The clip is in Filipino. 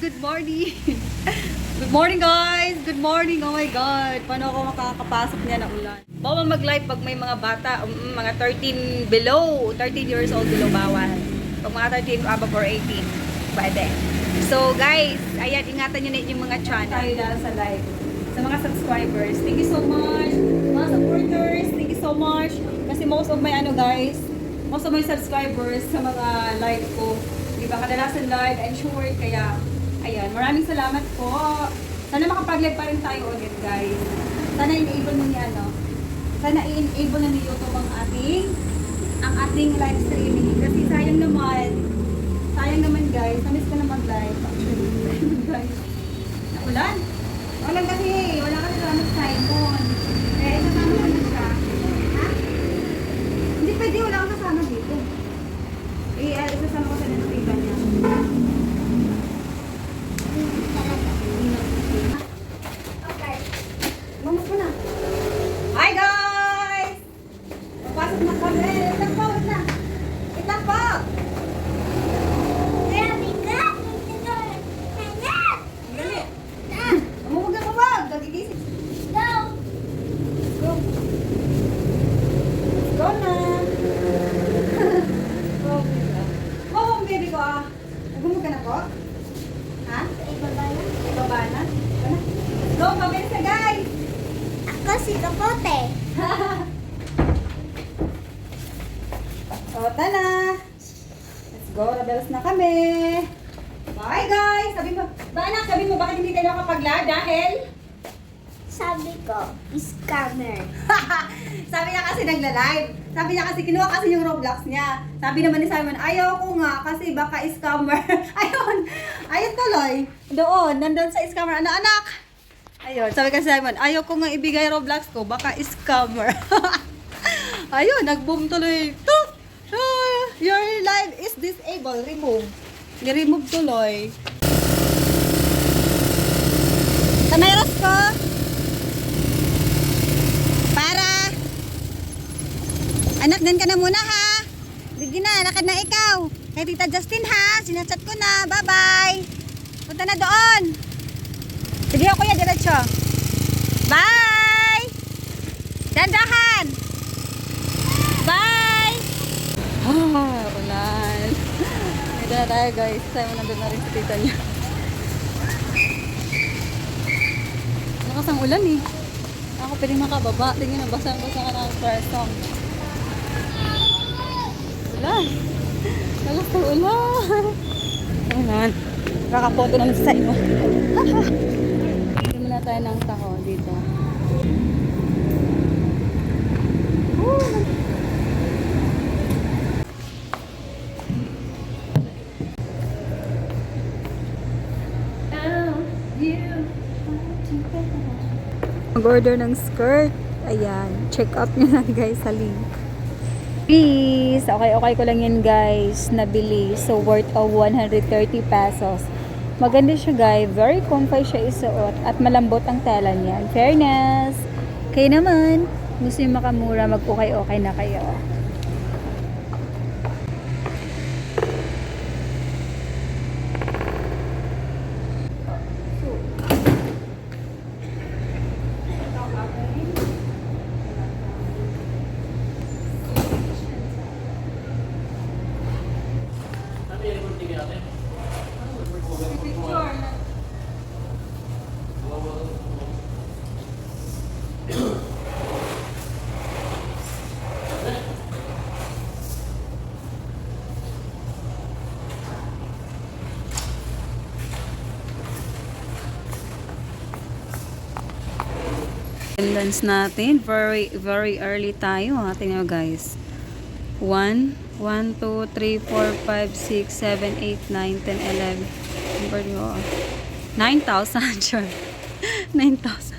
Good morning! Good morning guys! Good morning! Oh my God! Paano ako makakapasok niya ng ulan? Bawal mag-live pag may mga bata, mga 13 below, 13 years old below bawal. Pag mga 13 above or 18, pwede. So guys, ayan, ingatan nyo na yung mga channel. Tayo dahil sa live. Sa mga subscribers, thank you so much. Mga supporters, thank you so much. Kasi most of my most of my subscribers sa mga live ko, di ba, kadalasan live and short, kaya ayan, maraming salamat po. Sana makapag-live pa rin tayo ulit, guys. Sana i-enable mo ni sana i-enable na ni YouTube ang ating live streaming. Kasi sayang naman guys, namiss ko na mag-live. Actually, guys. Naulan? Wala kasi naman Simon. Eh, kasama ko na siya. Ha? Hindi pwede, wala kang kasama dito. Isasama ko sa nanotigan niya. Okay. Mamas ko na. Hi guys! Papasok na kami. Wait lang po. Dali. Huwag. Gagigising. Go. Go na. Oh, baby ko ah. Nagumog ka na po? Ha? Ibaba na? Go, pabilis na guys! Ako si Kapote. O, tala! Let's go, nabelas na kami! Bye guys! Sabi mo bakit hindi tayo nakapag-live? Dahil? Sabi ko, scammer. Sabi niya kasi nagla-live. Sabi niya kasi kinuha kasi yung Roblox niya. Sabi naman ni Simon, ayaw ko nga kasi baka scammer. Ayun tuloy. Doon, nandun sa scammer. Anak! Ayun, sabi kasi Simon, ayaw ko nga ibigay Roblox ko, baka scammer. Ayun, nag-boom tuloy. Your live is disabled. Remove. I-remove tuloy. Kamaros ko. Anak, dan ka na muna ha. Sige na, lakad na ikaw. Kay Tita Justin ha. Sinachat ko na. Bye-bye. Punta na doon. Sige ako ya, diretso. Bye! Dandahan! Bye! Ulan. Ito na tayo guys. Tayo mo nandun na rin sa tita niya. Lakas ang ulan eh. Ako pwedeng makababa. Tingin na, basang-basa ka na ang presong. Ulan. Lakas ang ulan. Ulan. Kakapoto naman sa iyo. Hindi muna tayo ng taho dito. Mag-order ng skirt. Ayan. Check out nyo lang guys sa link. Please. Okay ko lang yan guys. Nabili. So worth of 130 pesos. Maganda siya guys. Very comfy siya isuot. At malambot ang tela niya. Fairness. Kayo naman. Gusto yung makamura. Mag-okay na kayo. Attendance natin. Very early tayo. Tingnan nyo guys. 1, 2, 3, 4, 5, 6, 7, 8, 9, 10, 11. 9,000. Sure. 9,000.